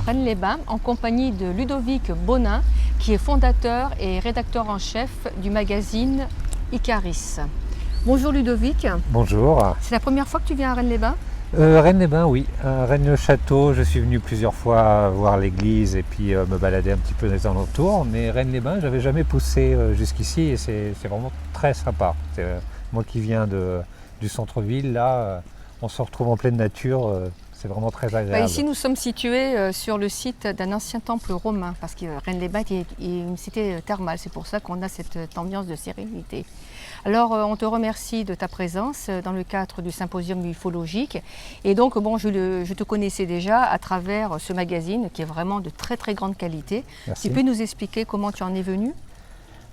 Rennes-les-Bains en compagnie de Ludovic Bonin, qui est fondateur et rédacteur en chef du magazine Icaris. Bonjour Ludovic. Bonjour. C'est la première fois que tu viens à Rennes-les-Bains? Rennes-les-Bains, oui. Rennes-le-Château, je suis venu plusieurs fois voir l'église et puis me balader un petit peu dans les alentours. Mais Rennes-les-Bains, j'avais jamais poussé jusqu'ici et c'est vraiment très sympa. Moi qui viens du centre-ville, là, on se retrouve en pleine nature. C'est vraiment très agréable. Ici, nous sommes situés sur le site d'un ancien temple romain, parce que Rennes-les-Bains est une cité thermale. C'est pour ça qu'on a cette ambiance de sérénité. Alors, on te remercie de ta présence dans le cadre du symposium ufologique. Et donc, bon, je te connaissais déjà à travers ce magazine qui est vraiment de très très grande qualité. Merci. Tu peux nous expliquer comment tu en es venu?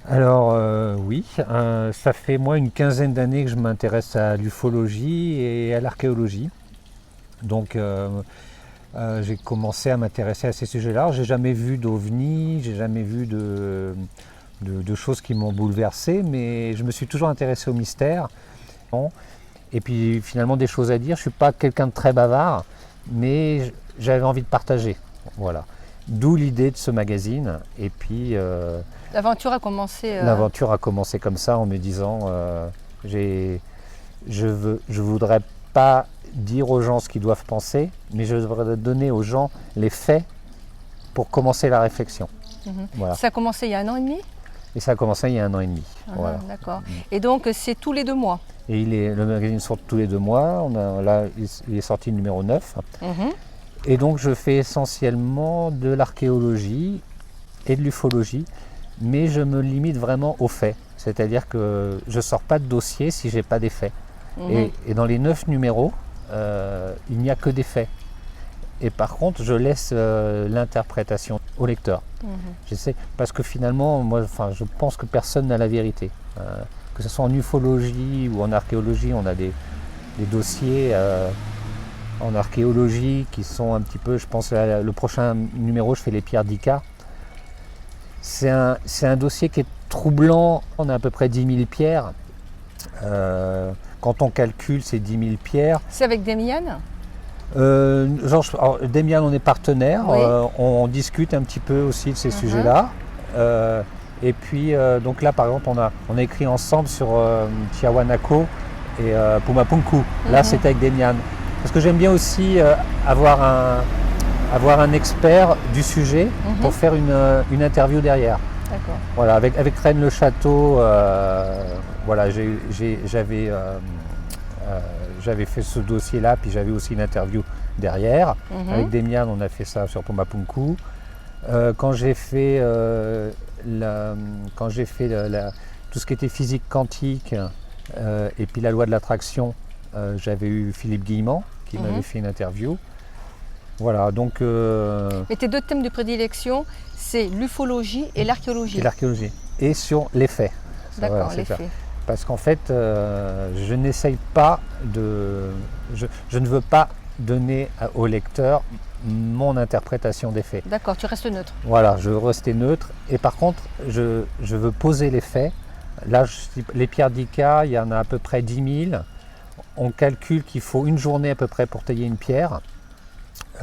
Alors oui, ça fait moi une quinzaine d'années que je m'intéresse à l'ufologie et à l'archéologie. Donc j'ai commencé à m'intéresser à ces sujets-là. J'ai jamais vu d'ovnis, j'ai jamais vu de choses qui m'ont bouleversé, mais je me suis toujours intéressé au mystère. Et puis finalement des choses à dire. Je ne suis pas quelqu'un de très bavard, mais j'avais envie de partager. Voilà. D'où l'idée de ce magazine. Et puis l'aventure a commencé. L'aventure a commencé comme ça en me disant je voudrais pas dire aux gens ce qu'ils doivent penser, mais je voudrais donner aux gens les faits pour commencer la réflexion. Voilà. Ça a commencé il y a 1 an et demi? Et ça a commencé il y a 1 an et demi. Voilà. D'accord. Et donc c'est tous les 2 mois? Et le magazine sort tous les 2 mois. Là, il est sorti le numéro 9. Et donc je fais essentiellement de l'archéologie et de l'ufologie, mais je me limite vraiment aux faits. C'est-à-dire que je ne sors pas de dossier si je n'ai pas des faits. Et dans les 9 numéros, il n'y a que des faits. Et par contre, je laisse l'interprétation au lecteur. J'essaie, parce que finalement, moi, je pense que personne n'a la vérité. Que ce soit en ufologie ou en archéologie, on a des dossiers en archéologie qui sont un petit peu, je pense, le prochain numéro, je fais les pierres d'Ica. C'est un dossier qui est troublant. On a à peu près 10 000 pierres. Quand on calcule ces 10 000 pierres... C'est avec Demian? Demian, on est partenaire, oui. On discute un petit peu aussi de ces sujets-là. Et puis, donc là, par exemple, on a écrit ensemble sur Tiahuanaco et Pumapunku. Là, c'était avec Demian. Parce que j'aime bien aussi avoir un expert du sujet pour faire une interview derrière. D'accord. Voilà, avec Rennes-le-Château, voilà, j'avais fait ce dossier-là, puis j'avais aussi une interview derrière. Avec Demian, on a fait ça sur Pumapunku. Quand j'ai fait, tout ce qui était physique quantique et puis la loi de l'attraction, j'avais eu Philippe Guillemant qui m'avait fait une interview. Voilà, donc... Et tes 2 thèmes de prédilection, c'est l'ufologie et l'archéologie. Et l'archéologie. Et sur les faits. D'accord, voilà, les faits. Parce qu'en fait, je n'essaye pas de... Je ne veux pas donner au lecteur mon interprétation des faits. D'accord, tu restes neutre. Voilà, je veux rester neutre. Et par contre, je veux poser les faits. Là, les pierres d'Ica, il y en a à peu près 10 000. On calcule qu'il faut une journée à peu près pour tailler une pierre.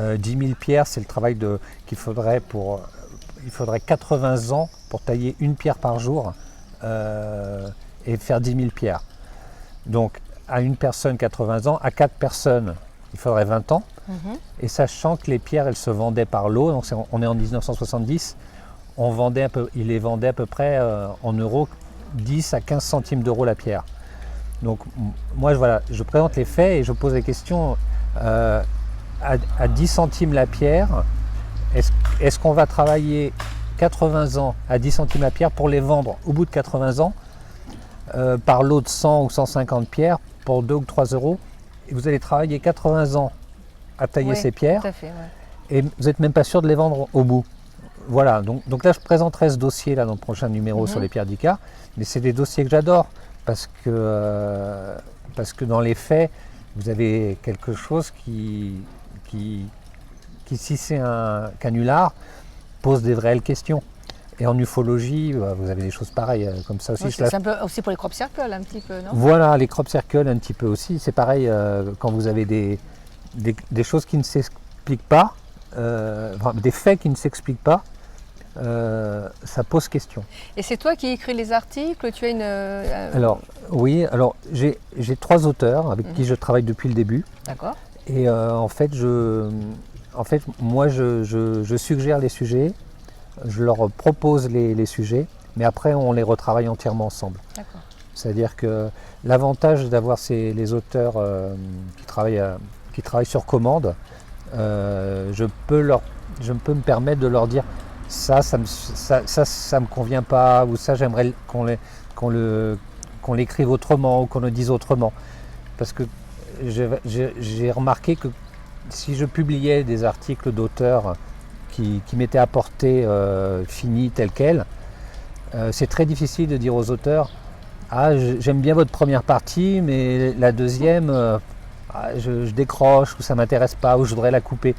10 000 pierres, c'est le travail qu'il faudrait il faudrait 80 ans pour tailler une pierre par jour et faire 10 000 pierres. Donc à une personne 80 ans, à 4 personnes il faudrait 20 ans. Et sachant que les pierres elles se vendaient par lot, donc on est en 1970, il les vendait à peu près en euros 10 à 15 centimes d'euros la pierre. Donc moi je présente les faits et je pose des questions. À 10 centimes la pierre, est-ce qu'on va travailler 80 ans à 10 centimes la pierre pour les vendre au bout de 80 ans par lot de 100 ou 150 pierres pour 2 ou 3 euros, et vous allez travailler 80 ans à tailler ces pierres, tout à fait, et vous n'êtes même pas sûr de les vendre au bout. Voilà, donc là je présenterai ce dossier là dans le prochain numéro sur les pierres d'Ica, mais c'est des dossiers que j'adore parce que dans les faits, vous avez quelque chose qui si c'est un canular, pose des réelles questions. Et en ufologie, vous avez des choses pareilles comme ça aussi. Ouais, c'est un peu aussi pour les crop circles un petit peu, non? Voilà, les crop circles un petit peu aussi. C'est pareil quand vous avez des choses qui ne s'expliquent pas, des faits qui ne s'expliquent pas, ça pose question. Et c'est toi qui écris les articles? Tu as une... Alors, oui, alors j'ai 3 auteurs avec qui je travaille depuis le début. D'accord. Et en fait, moi, je suggère les sujets, je leur propose les sujets, mais après, on les retravaille entièrement ensemble. D'accord. C'est-à-dire que l'avantage d'avoir les auteurs qui travaillent sur commande, je peux me permettre de leur dire ça me convient pas, ou ça j'aimerais qu'on l'écrive autrement ou qu'on le dise autrement. Parce que j'ai remarqué que si je publiais des articles d'auteurs qui m'étaient apportés finis tels quels, c'est très difficile de dire aux auteurs « Ah, j'aime bien votre première partie, mais la deuxième, je décroche, ou ça ne m'intéresse pas, ou je voudrais la couper ».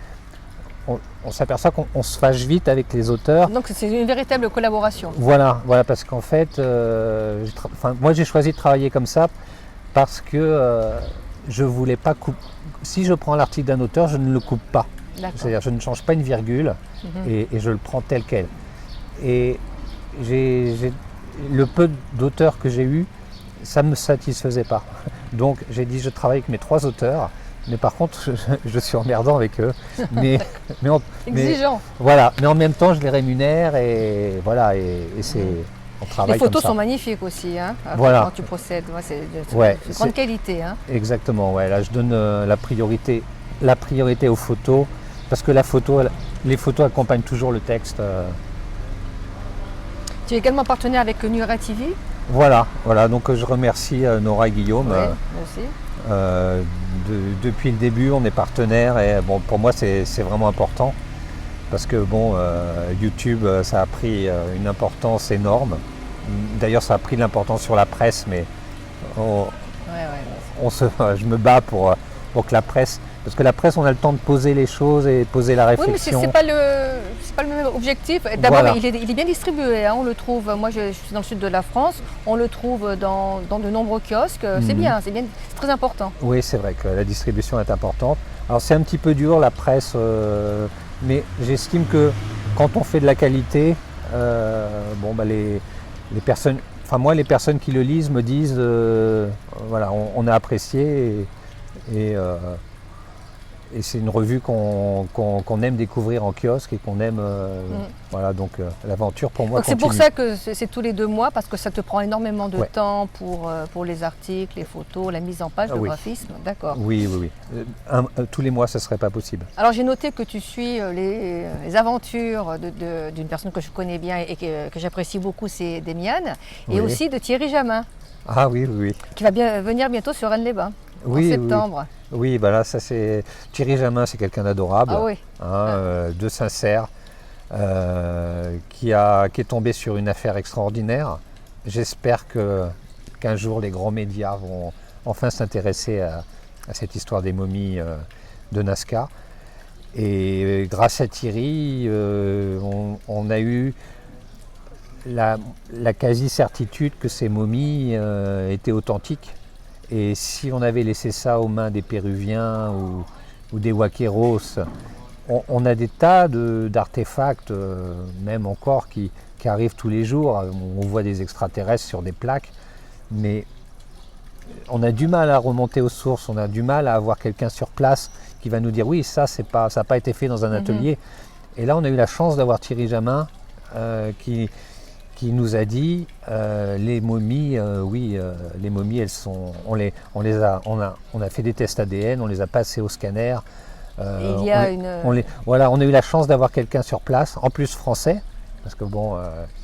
On s'aperçoit qu'on se fâche vite avec les auteurs. Donc c'est une véritable collaboration. Voilà, parce qu'en fait, moi j'ai choisi de travailler comme ça parce que je voulais pas couper. Si je prends l'article d'un auteur, je ne le coupe pas. C'est-à-dire je ne change pas une virgule et je le prends tel quel. Et le peu d'auteurs que j'ai eu, ça ne me satisfaisait pas. Donc j'ai dit je travaille avec mes 3 auteurs. Mais par contre, je suis emmerdant avec eux. Exigeant. Voilà, mais en même temps, je les rémunère et voilà, on travaille. Les photos comme ça. sont magnifiques aussi, hein, voilà. Quand tu procèdes. C'est de grande qualité. Hein. Exactement, ouais. Là, je donne la priorité aux photos, parce que les photos accompagnent toujours le texte. Tu es également partenaire avec Nuera TV. Voilà, donc je remercie Nora et Guillaume. Oui, moi aussi. Depuis le début, on est partenaires et bon, pour moi c'est vraiment important parce que bon, YouTube, ça a pris une importance énorme. D'ailleurs, ça a pris de l'importance sur la presse, mais je me bats pour que la presse, parce que la presse, on a le temps de poser les choses et de poser la réflexion. Oui, mais c'est pas le même objectif. D'abord, il est bien distribué, hein, on le trouve. Moi, je suis dans le sud de la France, on le trouve dans de nombreux kiosques. C'est bien, c'est très important. Oui, c'est vrai que la distribution est importante. Alors c'est un petit peu dur la presse, mais j'estime que quand on fait de la qualité, les personnes qui le lisent me disent, voilà, on a apprécié et c'est une revue qu'on aime découvrir en kiosque et qu'on aime. Voilà, donc l'aventure pour moi. Donc c'est pour ça que c'est tous les 2 mois, parce que ça te prend énormément de temps pour les articles, les photos, la mise en page, le graphisme. D'accord. Oui. Tous les mois, ça ne serait pas possible. Alors j'ai noté que tu suis les aventures d'une personne que je connais bien et que j'apprécie beaucoup, c'est Démiane, et aussi de Thierry Jamin. Ah oui. Qui va venir bientôt sur Rennes-les-Bains. En septembre. Oui, bah là, ça c'est Thierry Jamin, c'est quelqu'un d'adorable, de sincère, qui est tombé sur une affaire extraordinaire. J'espère qu'un jour les grands médias vont enfin s'intéresser à cette histoire des momies de Nazca. Et grâce à Thierry, on a eu la quasi-certitude que ces momies étaient authentiques. Et si on avait laissé ça aux mains des Péruviens ou des Huaqueros, on a des tas d'artefacts, même encore, qui arrivent tous les jours. On voit des extraterrestres sur des plaques, mais on a du mal à remonter aux sources, on a du mal à avoir quelqu'un sur place qui va nous dire oui, ça n'a pas été fait dans un atelier. Et là, on a eu la chance d'avoir Thierry Jamin qui nous a dit les momies, les momies, elles sont, on a fait des tests ADN, on les a passés au scanner. Il y a on a eu la chance d'avoir quelqu'un sur place, en plus français, parce que bon,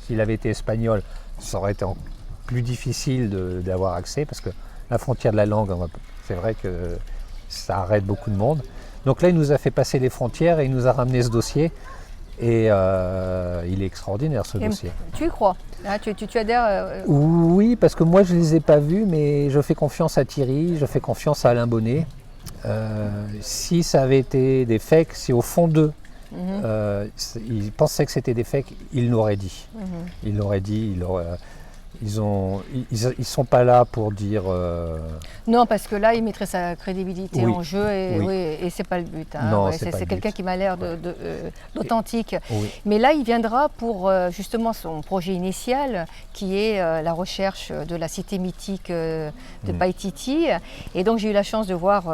s'il avait été espagnol, ça aurait été plus difficile d'avoir accès, parce que la frontière de la langue, c'est vrai que ça arrête beaucoup de monde. Donc là, il nous a fait passer les frontières et il nous a ramené ce dossier. Et il est extraordinaire ce dossier. Tu y crois? Tu adhères Oui, parce que moi je ne les ai pas vus, mais je fais confiance à Thierry, je fais confiance à Alain Bonnet. Si ça avait été des fakes, si au fond d'eux, ils pensaient que c'était des fakes, ils l'auraient dit. Il l'aurait dit, Ils sont pas là pour dire. Non, parce que là, il mettrait sa crédibilité Oui. en jeu et, Oui. oui, et c'est pas le but. Hein. Non, Ouais, c'est pas c'est le quelqu'un but. qui m'a l'air d'authentique. Oui. Mais là, il viendra pour justement son projet initial, qui est la recherche de la cité mythique de Paititi. Et donc, j'ai eu la chance de voir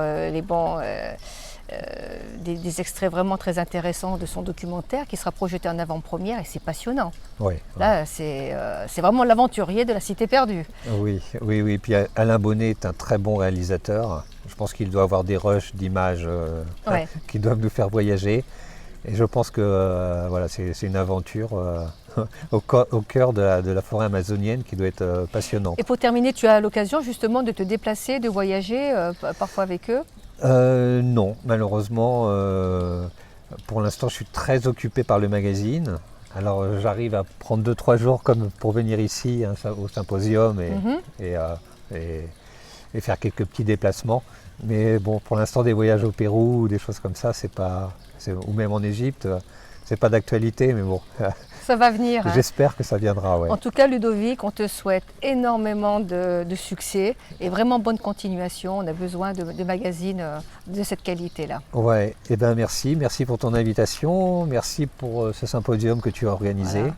des extraits vraiment très intéressants de son documentaire qui sera projeté en avant-première et c'est passionnant. Oui. Là, c'est vraiment l'aventurier de la cité perdue. Oui, oui, oui. Puis Alain Bonnet est un très bon réalisateur. Je pense qu'il doit avoir des rushs d'images Ouais. qui doivent nous faire voyager. Et je pense que voilà, c'est une aventure au cœur de la forêt amazonienne qui doit être passionnante. Et pour terminer, tu as l'occasion justement de te déplacer, de voyager parfois avec eux? Non, malheureusement, pour l'instant, je suis très occupé par le magazine. Alors, j'arrive à prendre 2-3 jours comme pour venir ici au symposium et faire quelques petits déplacements. Mais bon, pour l'instant, des voyages au Pérou ou des choses comme ça, ou même en Égypte, c'est pas d'actualité, mais bon. Ça va venir. Hein. J'espère que ça viendra, ouais. En tout cas, Ludovic, on te souhaite énormément de succès et vraiment bonne continuation. On a besoin de magazines de cette qualité-là. Ouais, et ben merci pour ton invitation, merci pour ce symposium que tu as organisé. Voilà.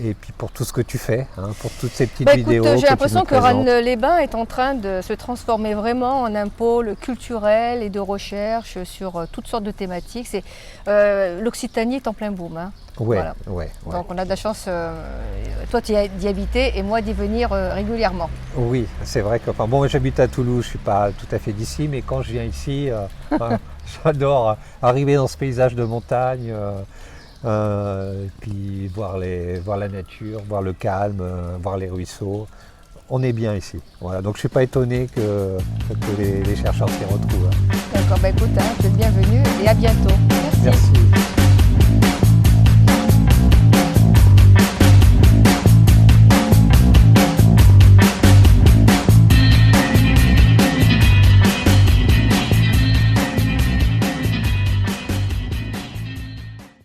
Et puis pour tout ce que tu fais, pour toutes ces petites Écoute, vidéos. j'ai l'impression que Rennes les Bains est en train de se transformer vraiment en un pôle culturel et de recherche sur toutes sortes de thématiques. L'Occitanie est en plein boom. Hein. Ouais, Voilà. ouais. Donc on a de la chance, toi d'y habiter et moi d'y venir régulièrement. Oui, c'est vrai que moi j'habite à Toulouse, je ne suis pas tout à fait d'ici, mais quand je viens ici, j'adore arriver dans ce paysage de montagne. Et puis voir la nature, voir le calme, voir les ruisseaux. On est bien ici. Voilà. Donc je ne suis pas étonné que les chercheurs s'y retrouvent. D'accord, écoute, tu es le bienvenu et à bientôt. Merci. Merci.